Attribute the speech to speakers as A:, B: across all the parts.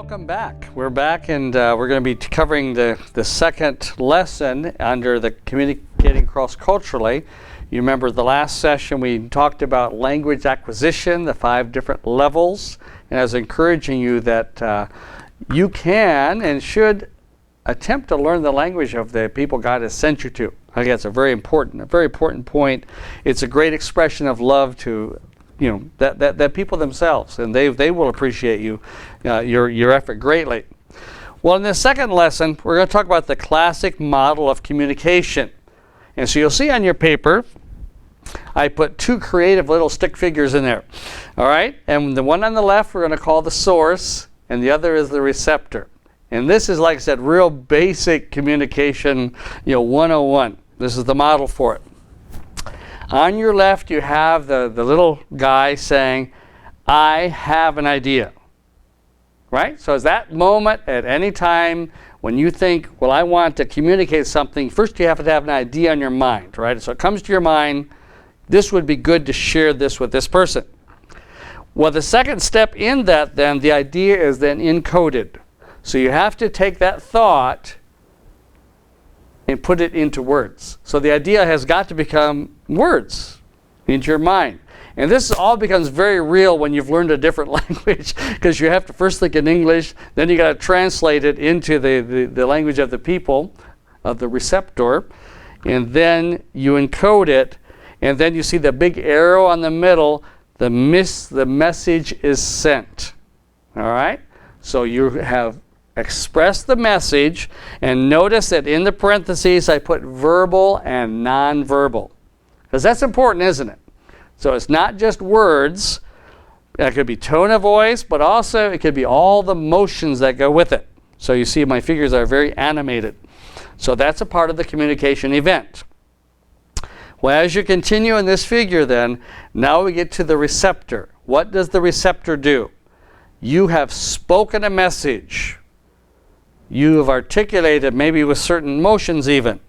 A: Welcome back. We're back, and we're going to be covering the second lesson under the communicating cross-culturally. You remember the last session we talked about language acquisition, the 5 different levels, and I was encouraging you that you can and should attempt to learn the language of the people God has sent you to. I think that's a very important point. It's a great expression of love to that people themselves, and they will appreciate your effort greatly. Well, in this second lesson, we're going to talk about the classic model of communication. And so you'll see on your paper, I put 2 creative little stick figures in there. All right? And the one on the left we're going to call the source, and the other is the receptor. And this is, like I said, real basic communication, 101. This is the model for it. On your left, you have the little guy saying, I have an idea. Right? So it's that moment at any time when you think, well, I want to communicate something, first you have to have an idea on your mind, right? So it comes to your mind, this would be good to share this with this person. Well, the second step in that, then, the idea is then encoded. So you have to take that thought and put it into words. So the idea has got to become words into your mind. And this all becomes very real when you've learned a different language, because you have to first think in English, then you got to translate it into the language of the people, of the receptor, and then you encode it, and then you see the big arrow on the middle, the message is sent. All right? So you have expressed the message, and notice that in the parentheses I put verbal and nonverbal, because that's important, isn't it? So it's not just words. It could be tone of voice, but also it could be all the motions that go with it. So you see my figures are very animated. So that's a part of the communication event. Well, as you continue in this figure then, now we get to the receptor. What does the receptor do? You have spoken a message. You have articulated, maybe with certain motions even.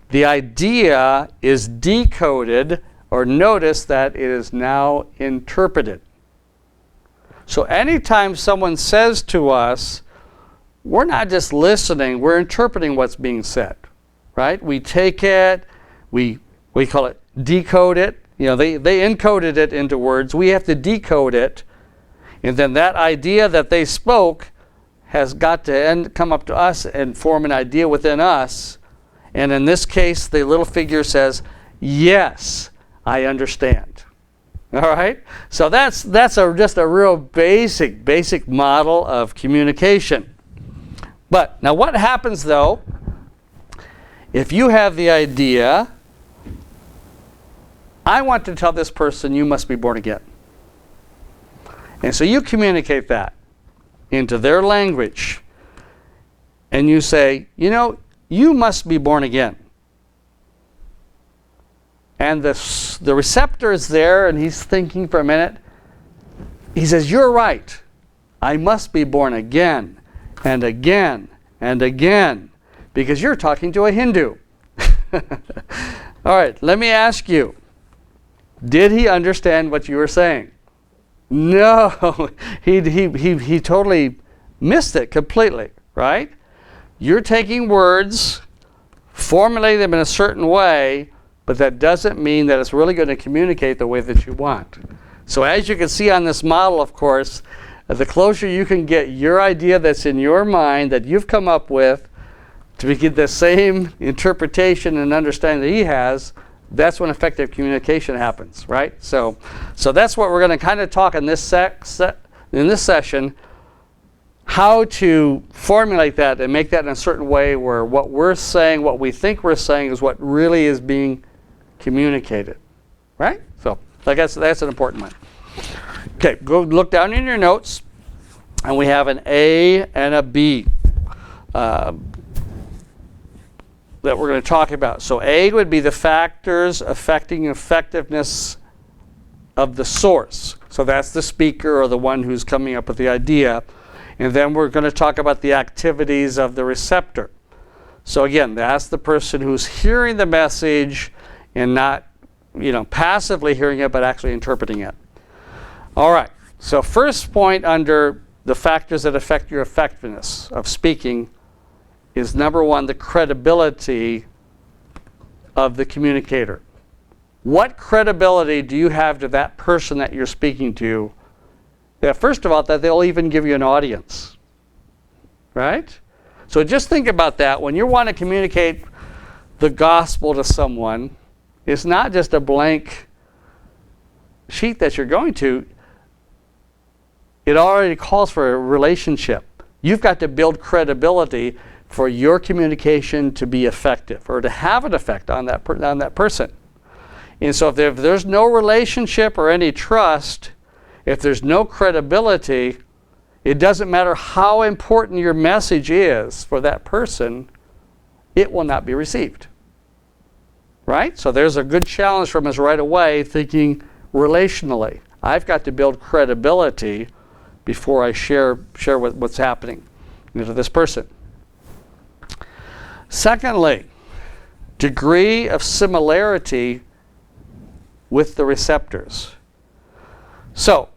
A: The idea is decoded, or notice that it is now interpreted. So anytime someone says to us, we're not just listening, we're interpreting what's being said, right? We take it, we call it decode it. They encoded it into words. We have to decode it. And then that idea that they spoke has got to come up to us and form an idea within us. And in this case, the little figure says, yes, I understand. All right? So that's just a real basic model of communication. But now what happens, though, if you have the idea, I want to tell this person you must be born again. And so you communicate that into their language. And you say, you must be born again. And the receptor is there, and he's thinking for a minute. He says, you're right. I must be born again and again and again, because you're talking to a Hindu. All right, let me ask you, did he understand what you were saying? No, he totally missed it completely, right? You're taking words, formulating them in a certain way, but that doesn't mean that it's really going to communicate the way that you want. So as you can see on this model, of course, the closer you can get your idea that's in your mind that you've come up with to get the same interpretation and understanding that he has, that's when effective communication happens, right? So that's what we're going to kind of talk in this session, how to formulate that and make that in a certain way where what we're saying, what we think we're saying, is what really is being communicated, right? So I guess that's an important one. Okay, go look down in your notes, and we have an A and a B that we're going to talk about. So A would be the factors affecting effectiveness of the source. So that's the speaker or the one who's coming up with the idea. And then we're going to talk about the activities of the receptor. So again, that's the person who's hearing the message and not, passively hearing it, but actually interpreting it. All right. So first point under the factors that affect your effectiveness of speaking is, number one, the credibility of the communicator. What credibility do you have to that person that you're speaking to? That first of all, that they'll even give you an audience, right? So just think about that. When you want to communicate the gospel to someone, it's not just a blank sheet that you're going to. It already calls for a relationship. You've got to build credibility for your communication to be effective or to have an effect on that person. And so if there's no relationship or any trust, if there's no credibility, it doesn't matter how important your message is for that person, it will not be received. Right? So there's a good challenge from us right away, thinking relationally. I've got to build credibility before I share what's happening to this person. Secondly, degree of similarity with the receptors. So,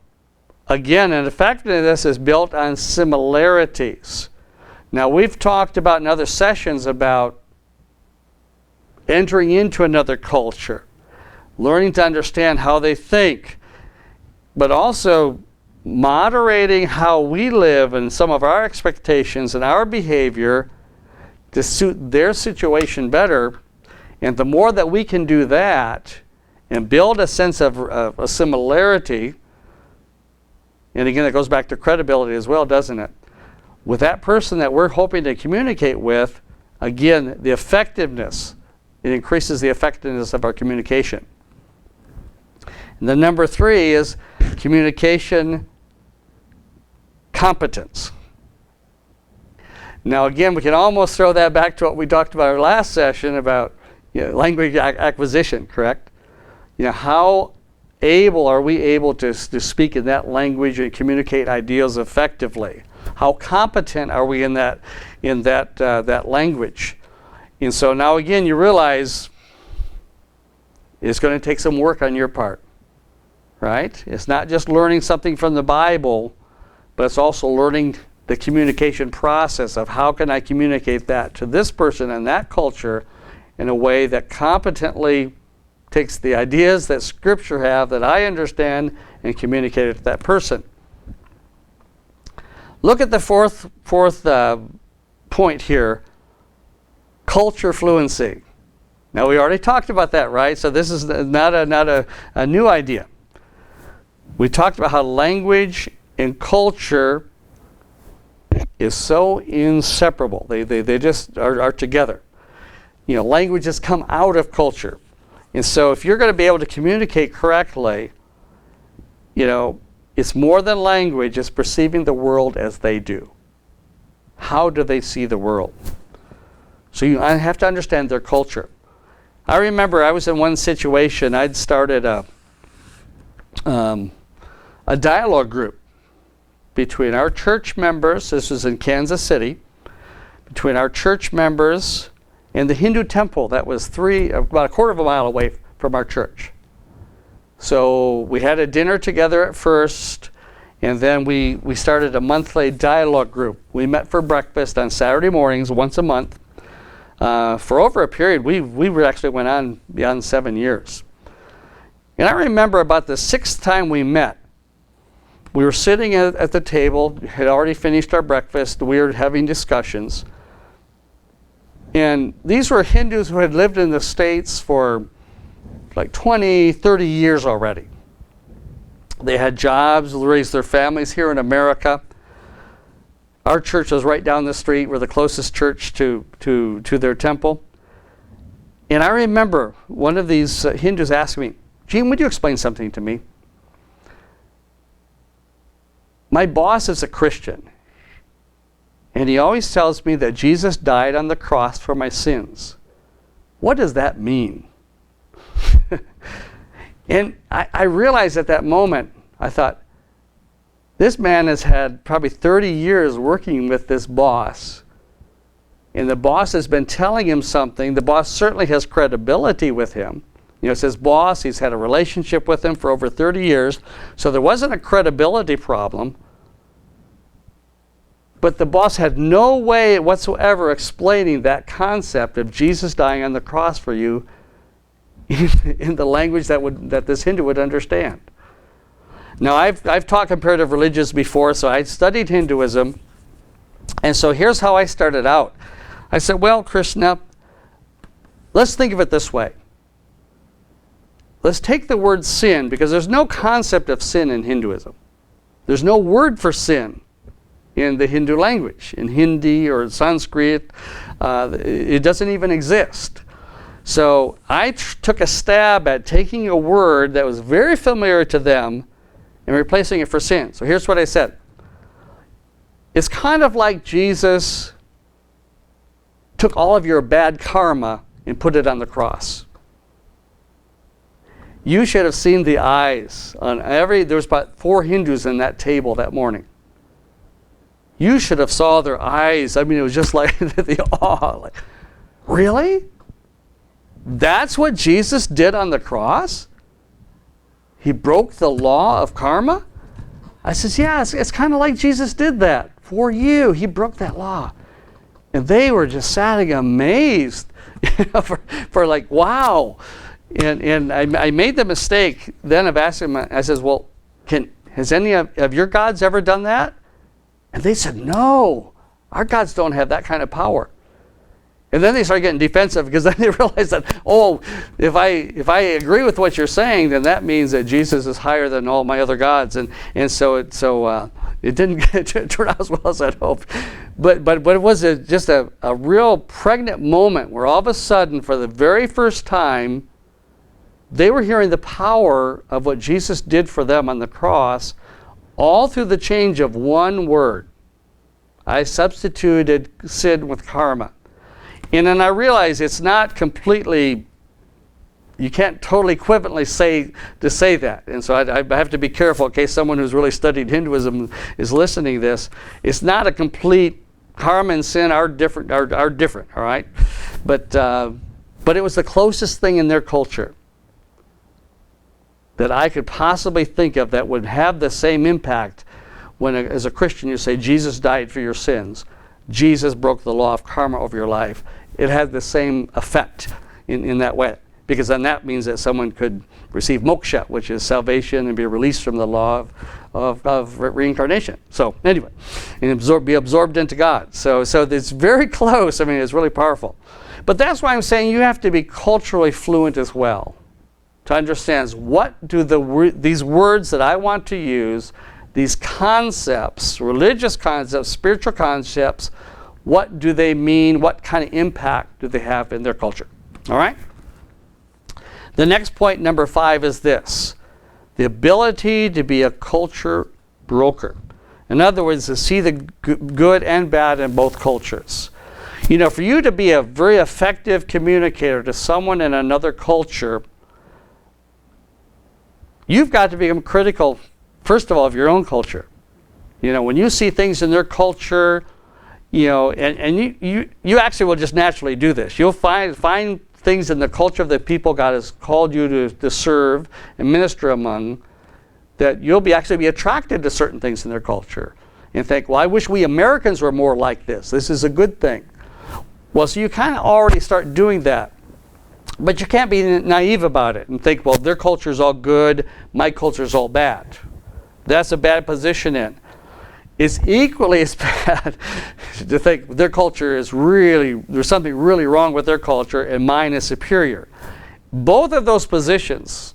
A: again, an effectiveness is built on similarities. Now, we've talked about in other sessions about entering into another culture, learning to understand how they think, but also moderating how we live and some of our expectations and our behavior to suit their situation better. And the more that we can do that and build a sense of a similarity, and again, it goes back to credibility as well, doesn't it? With that person that we're hoping to communicate with, again, the effectiveness, it increases the effectiveness of our communication. And then number 3 is communication competence. Now again, we can almost throw that back to what we talked about in our last session about language acquisition, correct? How able are we able to speak in that language and communicate ideas effectively? How competent are we in that language? And so now again, you realize it's going to take some work on your part, right? It's not just learning something from the Bible, but it's also learning the communication process of how can I communicate that to this person and that culture in a way that competently takes the ideas that Scripture have that I understand and communicate it to that person. Look at the fourth point here, culture fluency. Now we already talked about that, right? So this is not a new idea. We talked about how language and culture is so inseparable. They just are together. Languages come out of culture. And so if you're going to be able to communicate correctly, it's more than language, it's perceiving the world as they do. How do they see the world? So I have to understand their culture. I remember I was in one situation, I'd started a dialogue group between our church members, this was in Kansas City, between our church members and the Hindu temple that was about a quarter of a mile away from our church. So we had a dinner together at first, and then we started a monthly dialogue group. We met for breakfast on Saturday mornings once a month. For over a period, we actually went on beyond 7 years. And I remember about the 6th time we met, we were sitting at the table, had already finished our breakfast, we were having discussions. And these were Hindus who had lived in the States for like 20, 30 years already. They had jobs, raised their families here in America. Our church was right down the street. We're the closest church to their temple. And I remember one of these Hindus asked me, "Gene, would you explain something to me? My boss is a Christian. And he always tells me that Jesus died on the cross for my sins. What does that mean?" And I realized at that moment, I thought, this man has had probably 30 years working with this boss. And the boss has been telling him something. The boss certainly has credibility with him. It's his boss. He's had a relationship with him for over 30 years. So there wasn't a credibility problem. But the boss had no way whatsoever explaining that concept of Jesus dying on the cross for you in the language that this Hindu would understand. Now, I've taught comparative religions before, so I studied Hinduism. And so here's how I started out. I said, well, Krishna, let's think of it this way. Let's take the word sin, because there's no concept of sin in Hinduism. There's no word for sin in the Hindu language. In Hindi or Sanskrit, it doesn't even exist. So I took a stab at taking a word that was very familiar to them and replacing it for sin. So here's what I said. It's kind of like Jesus took all of your bad karma and put it on the cross. You should have seen the eyes on there was about 4 Hindus in that table that morning. You should have saw their eyes. I mean, it was just like the awe. Like, really? That's what Jesus did on the cross? He broke the law of karma? I says, yeah, it's kind of like Jesus did that for you. He broke that law. And they were just sitting amazed for like, wow. And I made the mistake then of asking them, I says, well, has any of your gods ever done that? And they said, no, our gods don't have that kind of power. And then they started getting defensive, because then they realized that, oh, if I agree with what you're saying, then that means that Jesus is higher than all my other gods. And so it didn't turn out as well as I'd hoped. But it was just a real pregnant moment where all of a sudden, for the very first time, they were hearing the power of what Jesus did for them on the cross, all through the change of one word. I substituted sin with karma. And then I realized it's not completely, you can't totally equivalently say that. And so I have to be careful in case someone who's really studied Hinduism is listening to this. It's not a complete, karma and sin are different, all right? But it was the closest thing in their culture that I could possibly think of that would have the same impact when, as a Christian, you say, Jesus died for your sins. Jesus broke the law of karma over your life. It had the same effect in that way. Because then that means that someone could receive moksha, which is salvation, and be released from the law of reincarnation. So anyway, and be absorbed into God. So it's very close. I mean, it's really powerful. But that's why I'm saying you have to be culturally fluent as well to understand what do these words that I want to use, these concepts, religious concepts, spiritual concepts, what do they mean? What kind of impact do they have in their culture? All right? The next point, number 5, is this. The ability to be a culture broker. In other words, to see the good and bad in both cultures. You know, for you to be a very effective communicator to someone in another culture, you've got to become critical, first of all, of your own culture. You know, when you see things in their culture, you know, and you actually will just naturally do this. You'll find things in the culture of the people God has called you to serve and minister among, that you'll actually be attracted to certain things in their culture and think, well, I wish we Americans were more like this. This is a good thing. Well, so you kind of already start doing that. But you can't be naive about it and think, well, their culture is all good, my culture is all bad. That's a bad position in. It's equally as bad to think their culture is there's something really wrong with their culture and mine is superior. Both of those positions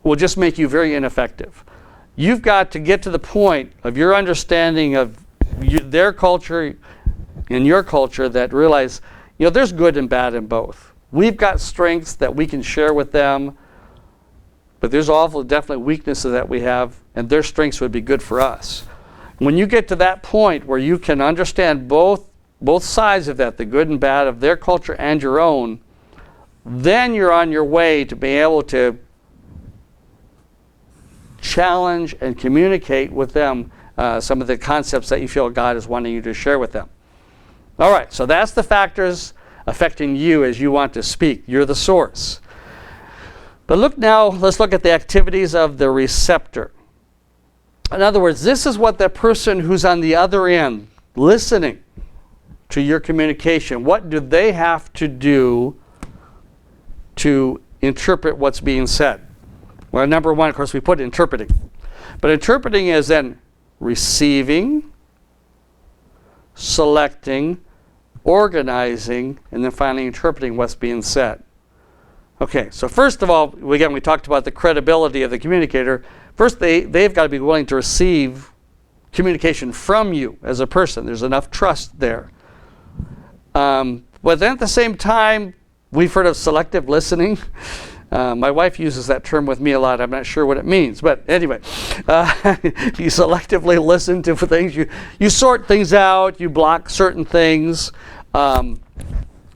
A: will just make you very ineffective. You've got to get to the point of your understanding of their culture and your culture that realize, you know, there's good and bad in both. We've got strengths that we can share with them, but there's definitely weaknesses that we have, and their strengths would be good for us. When you get to that point where you can understand both sides of that, the good and bad of their culture and your own, then you're on your way to being able to challenge and communicate with them some of the concepts that you feel God is wanting you to share with them. All right, so that's the factors affecting you as you want to speak. You're the source. But let's look at the activities of the receptor. In other words, this is what the person who's on the other end, listening to your communication, what do they have to do to interpret what's being said? Well, number one, of course, we put interpreting. But interpreting is then receiving, selecting, organizing, and then finally interpreting what's being said. Okay, so first of all, again, we talked about the credibility of the communicator. First, they've got to be willing to receive communication from you as a person. There's enough trust there. But then at the same time, we've heard of selective listening. My wife uses that term with me a lot. I'm not sure what it means. But anyway, you selectively listen to things. You sort things out. You block certain things.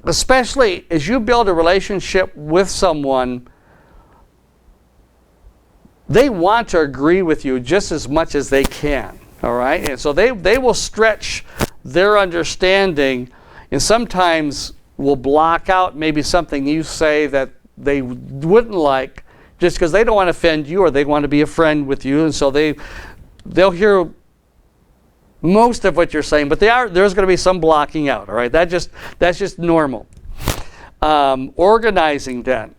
A: Especially as you build a relationship with someone, they want to agree with you just as much as they can. All right? And so they will stretch their understanding and sometimes will block out maybe something you say that they wouldn't like just because they don't want to offend you or they want to be a friend with you. And so they'll hear most of what you're saying, but there's going to be some blocking out. All right? That's just normal. Organizing then.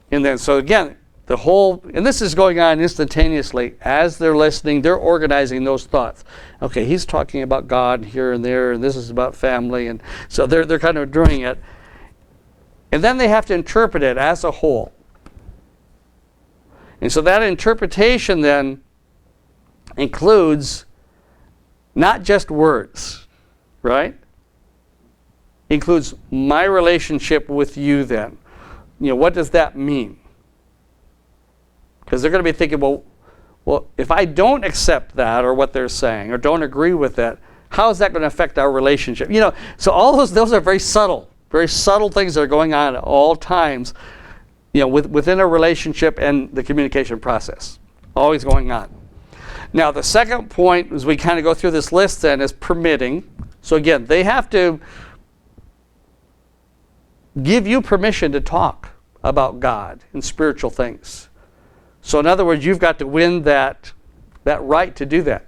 A: And then, so again, and this is going on instantaneously. As they're listening, they're organizing those thoughts. Okay, he's talking about God here and there, and this is about family, and so they're kind of doing it. And then they have to interpret it as a whole. And so that interpretation then includes not just words, right? Includes my relationship with you then. What does that mean? Because they're going to be thinking, well, if I don't accept that or what they're saying or don't agree with that, how is that going to affect our relationship? So all those are very subtle things that are going on at all times, within a relationship and the communication process, always going on. Now, the second point, as we kind of go through this list then, is permitting. So again, they have to give you permission to talk about God and spiritual things. So in other words, you've got to win that right to do that.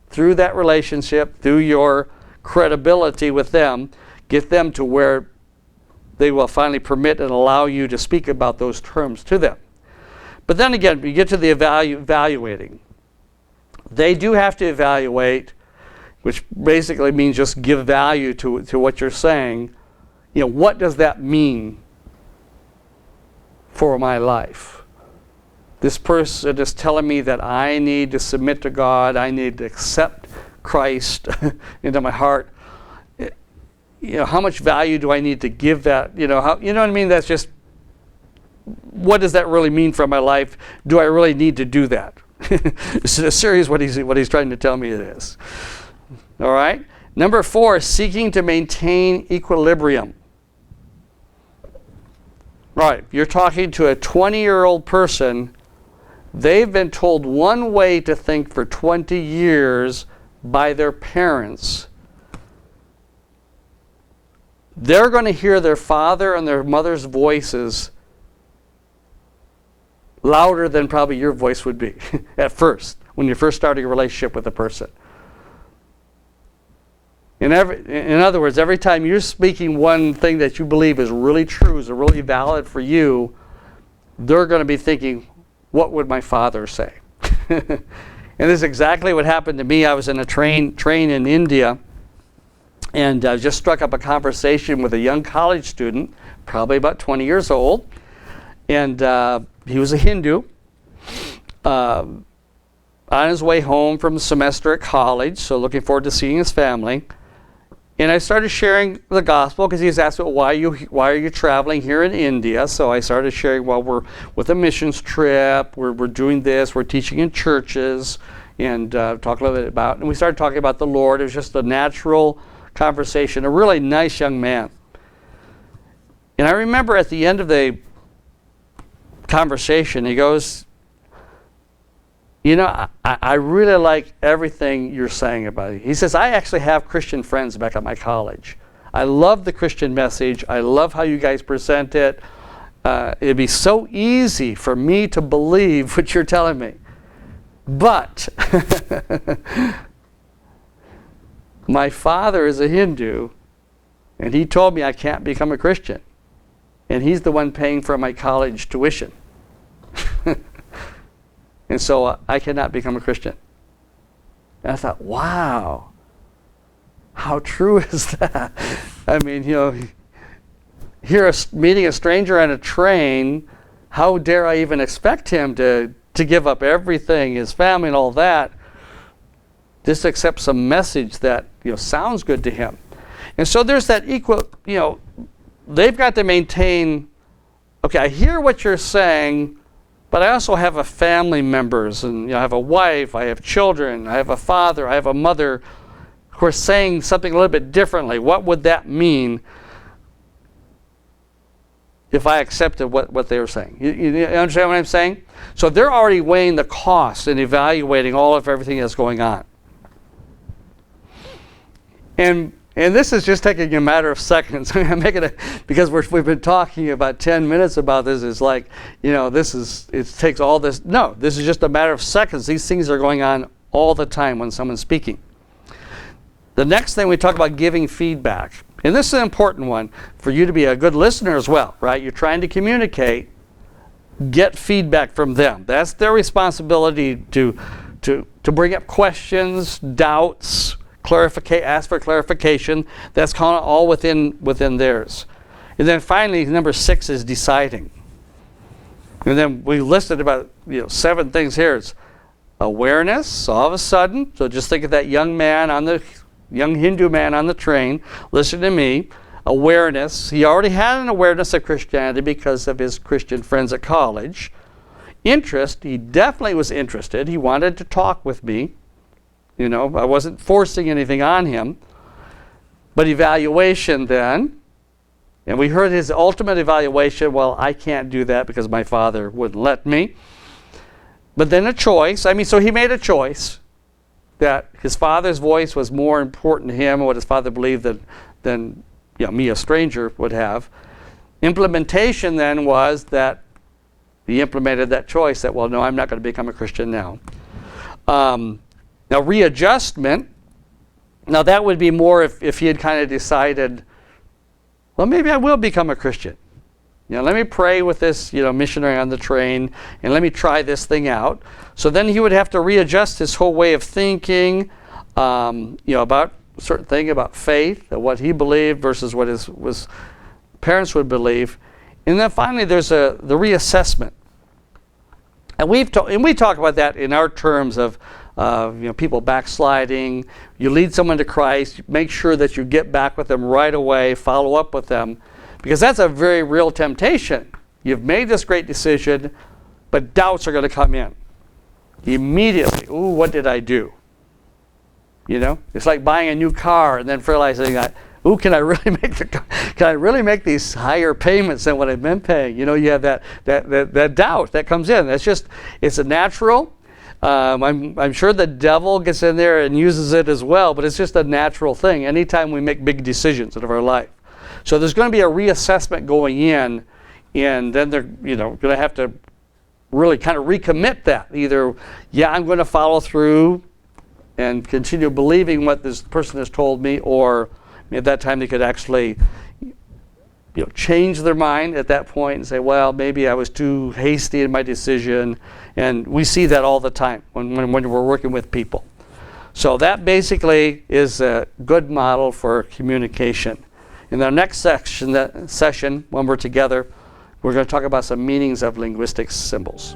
A: Through that relationship, through your credibility with them, get them to where they will finally permit and allow you to speak about those terms to them. But then again, we get to the evaluating. They do have to evaluate, which basically means just give value to what you're saying. What does that mean for my life? This person is telling me that I need to submit to God, I need to accept Christ into my heart. How much value do I need to give that? You know what I mean? That's just, what does that really mean for my life? Do I really need to do that? It's serious what he's trying to tell me it is. All right? Number 4, seeking to maintain equilibrium. Right, if you're talking to a 20-year-old person, they've been told one way to think for 20 years by their parents. They're going to hear their father and their mother's voices louder than probably your voice would be at first, when you're first starting a relationship with a person. In other words, every time you're speaking one thing that you believe is really true, is really valid for you, they're going to be thinking, what would my father say? And this is exactly what happened to me. I was in a train in India, and I just struck up a conversation with a young college student, probably about 20 years old, and he was a Hindu, on his way home from a semester at college, so looking forward to seeing his family. And I started sharing the gospel because he was asked, well, why are you traveling here in India? So I started sharing, well, we're with a missions trip, we're doing this, we're teaching in churches, and talk a little bit about, and we started talking about the Lord. It was just a natural conversation, a really nice young man. And I remember at the end of the conversation, he goes, I really like everything you're saying about it. He says, I actually have Christian friends back at my college. I love the Christian message. I love how you guys present it. It'd be so easy for me to believe what you're telling me. But my father is a Hindu, and he told me I can't become a Christian. And he's the one paying for my college tuition. And so I cannot become a Christian. And I thought, wow, how true is that? I mean, meeting a stranger on a train, how dare I even expect him to give up everything, his family and all that, just accept some message that sounds good to him. And so there's that equal, they've got to maintain, okay, I hear what you're saying, but I also have a family members, and I have a wife, I have children, I have a father, I have a mother who are saying something a little bit differently. What would that mean if I accepted what they were saying? You understand what I'm saying? So they're already weighing the cost and evaluating all of everything that's going on. And this is just taking a matter of seconds. I'm making it because we've been talking about 10 minutes about this. It's like, it takes all this. No, this is just a matter of seconds. These things are going on all the time when someone's speaking. The next thing we talk about giving feedback. And this is an important one for you to be a good listener as well, right? You're trying to communicate, get feedback from them. That's their responsibility to bring up questions, doubts, ask for clarification. That's kind of all within theirs. And then finally, number 6 is deciding. And then we listed about 7 things here. It's awareness, all of a sudden. So just think of that young Hindu man on the train. Listen to me. Awareness. He already had an awareness of Christianity because of his Christian friends at college. Interest. He definitely was interested. He wanted to talk with me. I wasn't forcing anything on him. But evaluation then, and we heard his ultimate evaluation, well, I can't do that because my father wouldn't let me. But then a choice. So he made a choice that his father's voice was more important to him, what his father believed, than me, a stranger, would have. Implementation then was that he implemented that choice that, well, no, I'm not going to become a Christian now. Now, readjustment, now that would be more if he had kind of decided, well, maybe I will become a Christian. Let me pray with this, missionary on the train, and let me try this thing out. So then he would have to readjust his whole way of thinking, about a certain thing about faith, what he believed versus what his parents would believe. And then finally, there's the reassessment. And we talk about that in our terms of people backsliding. You lead someone to Christ, make sure that you get back with them right away, follow up with them, because that's a very real temptation. You've made this great decision, but doubts are going to come in immediately. Ooh, what did I do? It's like buying a new car and then realizing that, ooh, can I really make these higher payments than what I've been paying? You have that doubt that comes in. It's a natural. I'm sure the devil gets in there and uses it as well, but it's just a natural thing anytime we make big decisions out of our life. So there's going to be a reassessment going in, and then they're going to have to really kind of recommit that. Either, I'm going to follow through and continue believing what this person has told me, or at that time they could actually change their mind at that point and say, well, maybe I was too hasty in my decision. And we see that all the time when we're working with people. So that basically is a good model for communication. In our next session, when we're together, we're going to talk about some meanings of linguistic symbols.